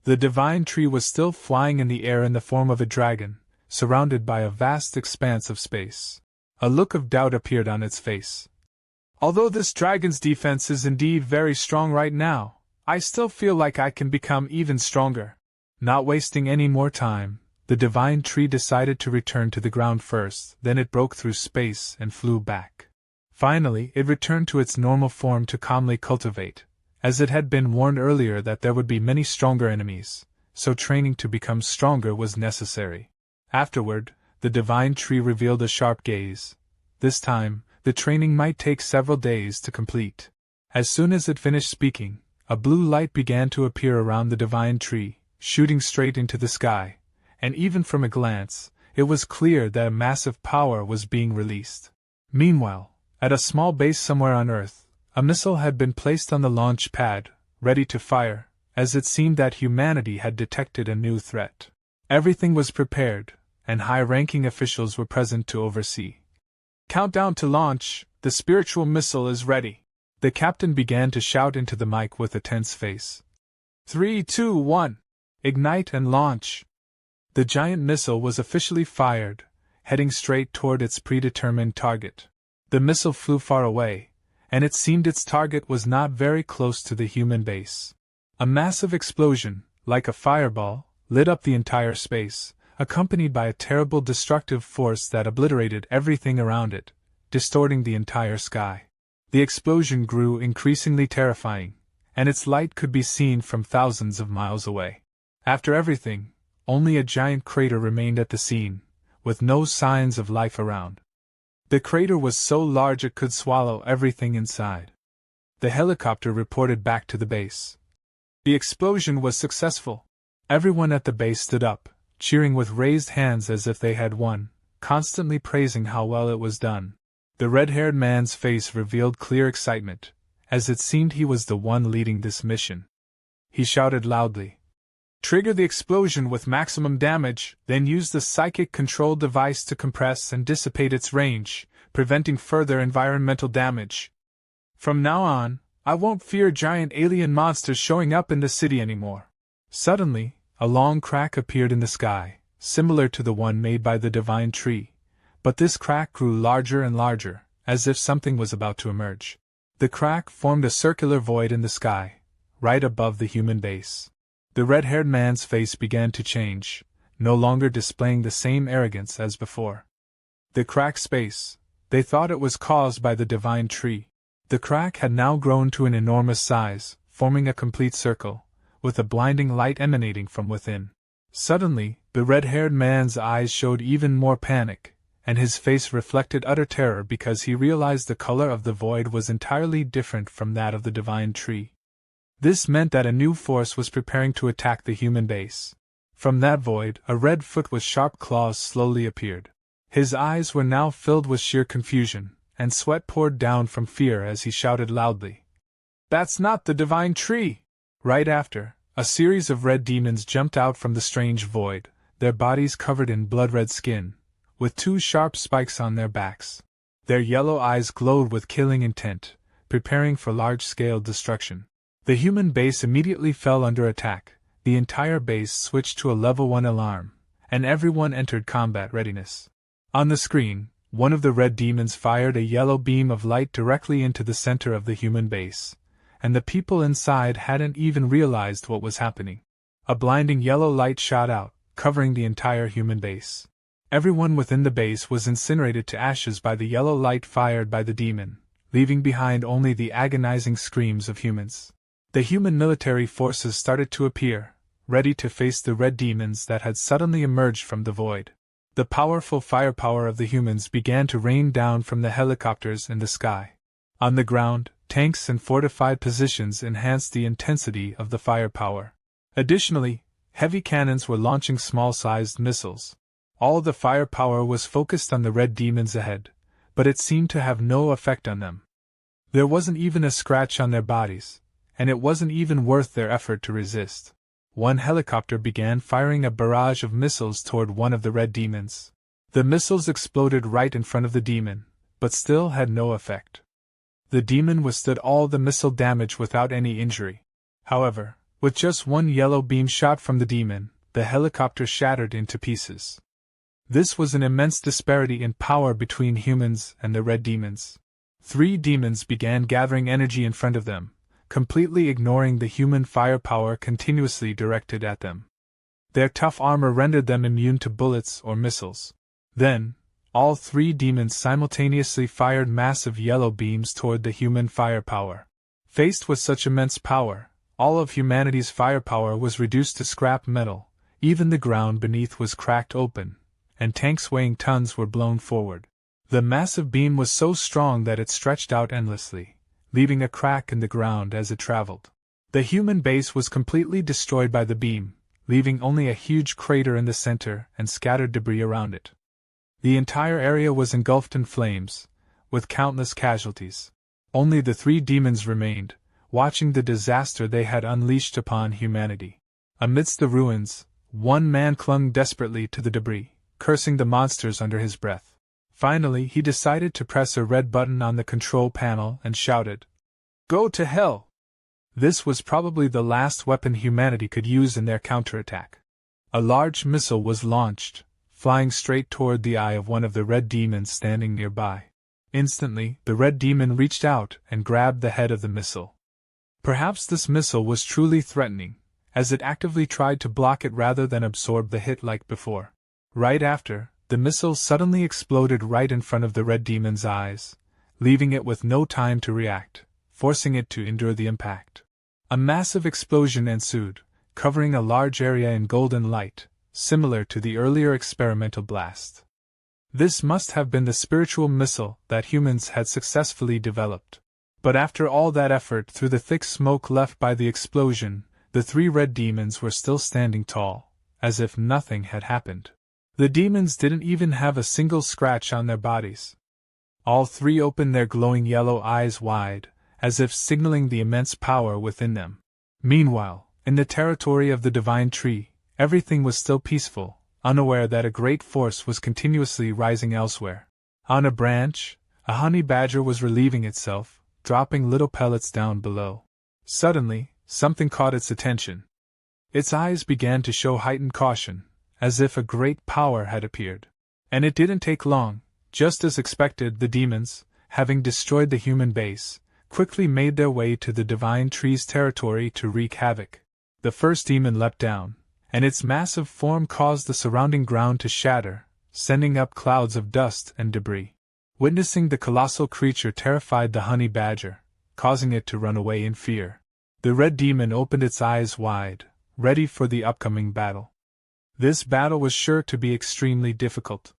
The divine tree was still flying in the air in the form of a dragon, surrounded by a vast expanse of space. A look of doubt appeared on its face. Although this dragon's defense is indeed very strong right now, I still feel like I can become even stronger. Not wasting any more time, the divine tree decided to return to the ground first, then it broke through space and flew back. Finally, it returned to its normal form to calmly cultivate, as it had been warned earlier that there would be many stronger enemies, so training to become stronger was necessary. Afterward, the divine tree revealed a sharp gaze. This time, the training might take several days to complete. As soon as it finished speaking, a blue light began to appear around the divine tree, shooting straight into the sky, and even from a glance, it was clear that a massive power was being released. Meanwhile, at a small base somewhere on Earth, a missile had been placed on the launch pad, ready to fire, as it seemed that humanity had detected a new threat. Everything was prepared, and high-ranking officials were present to oversee. "Countdown to launch, the spiritual missile is ready," the captain began to shout into the mic with a tense face. 3, 2, 1. Ignite and launch. The giant missile was officially fired, heading straight toward its predetermined target. The missile flew far away, and it seemed its target was not very close to the human base. A massive explosion, like a fireball, lit up the entire space, accompanied by a terrible destructive force that obliterated everything around it, distorting the entire sky. The explosion grew increasingly terrifying, and its light could be seen from thousands of miles away. After everything, only a giant crater remained at the scene, with no signs of life around. The crater was so large it could swallow everything inside. The helicopter reported back to the base. The explosion was successful. Everyone at the base stood up, cheering with raised hands as if they had won, constantly praising how well it was done. The red-haired man's face revealed clear excitement, as it seemed he was the one leading this mission. He shouted loudly, "Trigger the explosion with maximum damage, then use the psychic control device to compress and dissipate its range, preventing further environmental damage. From now on, I won't fear giant alien monsters showing up in the city anymore." Suddenly, a long crack appeared in the sky, similar to the one made by the divine tree, but this crack grew larger and larger, as if something was about to emerge. The crack formed a circular void in the sky, right above the human base. The red-haired man's face began to change, no longer displaying the same arrogance as before. The cracked space, they thought it was caused by the divine tree. The crack had now grown to an enormous size, forming a complete circle, with a blinding light emanating from within. Suddenly, the red-haired man's eyes showed even more panic, and his face reflected utter terror because he realized the color of the void was entirely different from that of the divine tree. This meant that a new force was preparing to attack the human base. From that void, a red foot with sharp claws slowly appeared. His eyes were now filled with sheer confusion, and sweat poured down from fear as he shouted loudly, "That's not the divine tree!" Right after, a series of red demons jumped out from the strange void, their bodies covered in blood-red skin, with 2 sharp spikes on their backs. Their yellow eyes glowed with killing intent, preparing for large-scale destruction. The human base immediately fell under attack, the entire base switched to a level 1 alarm, and everyone entered combat readiness. On the screen, one of the red demons fired a yellow beam of light directly into the center of the human base, and the people inside hadn't even realized what was happening. A blinding yellow light shot out, covering the entire human base. Everyone within the base was incinerated to ashes by the yellow light fired by the demon, leaving behind only the agonizing screams of humans. The human military forces started to appear, ready to face the red demons that had suddenly emerged from the void. The powerful firepower of the humans began to rain down from the helicopters in the sky. On the ground, tanks and fortified positions enhanced the intensity of the firepower. Additionally, heavy cannons were launching small-sized missiles. All the firepower was focused on the red demons ahead, but it seemed to have no effect on them. There wasn't even a scratch on their bodies, and it wasn't even worth their effort to resist. One helicopter began firing a barrage of missiles toward one of the red demons. The missiles exploded right in front of the demon, but still had no effect. The demon withstood all the missile damage without any injury. However, With just one yellow beam shot from the demon, the helicopter shattered into pieces. This was an immense disparity in power between humans and the red demons. 3 demons began gathering energy in front of them, completely ignoring the human firepower continuously directed at them. Their tough armor rendered them immune to bullets or missiles. Then, all 3 demons simultaneously fired massive yellow beams toward the human firepower. Faced with such immense power, all of humanity's firepower was reduced to scrap metal, even the ground beneath was cracked open, and tanks weighing tons were blown forward. The massive beam was so strong that it stretched out endlessly, leaving a crack in the ground as it traveled. The human base was completely destroyed by the beam, leaving only a huge crater in the center and scattered debris around it. The entire area was engulfed in flames, with countless casualties. Only the 3 demons remained, watching the disaster they had unleashed upon humanity. Amidst the ruins, one man clung desperately to the debris, cursing the monsters under his breath. Finally, he decided to press a red button on the control panel and shouted, "Go to hell!" This was probably the last weapon humanity could use in their counterattack. A large missile was launched, flying straight toward the eye of one of the red demons standing nearby. Instantly, the red demon reached out and grabbed the head of the missile. Perhaps this missile was truly threatening, as it actively tried to block it rather than absorb the hit like before. Right after, the missile suddenly exploded right in front of the red demon's eyes, leaving it with no time to react, forcing it to endure the impact. A massive explosion ensued, covering a large area in golden light, similar to the earlier experimental blast. This must have been the spiritual missile that humans had successfully developed. But after all that effort through the thick smoke left by the explosion, the 3 red demons were still standing tall, as if nothing had happened. The demons didn't even have a single scratch on their bodies. All 3 opened their glowing yellow eyes wide, as if signaling the immense power within them. Meanwhile, in the territory of the divine tree, everything was still peaceful, unaware that a great force was continuously rising elsewhere. On a branch, a honey badger was relieving itself, dropping little pellets down below. Suddenly, something caught its attention. Its eyes began to show heightened caution, as if a great power had appeared. And it didn't take long. Just as expected, the demons, having destroyed the human base, quickly made their way to the divine tree's territory to wreak havoc. The first demon leapt down, and its massive form caused the surrounding ground to shatter, sending up clouds of dust and debris. Witnessing the colossal creature terrified the honey badger, causing it to run away in fear. The red demon opened its eyes wide, ready for the upcoming battle. This battle was sure to be extremely difficult.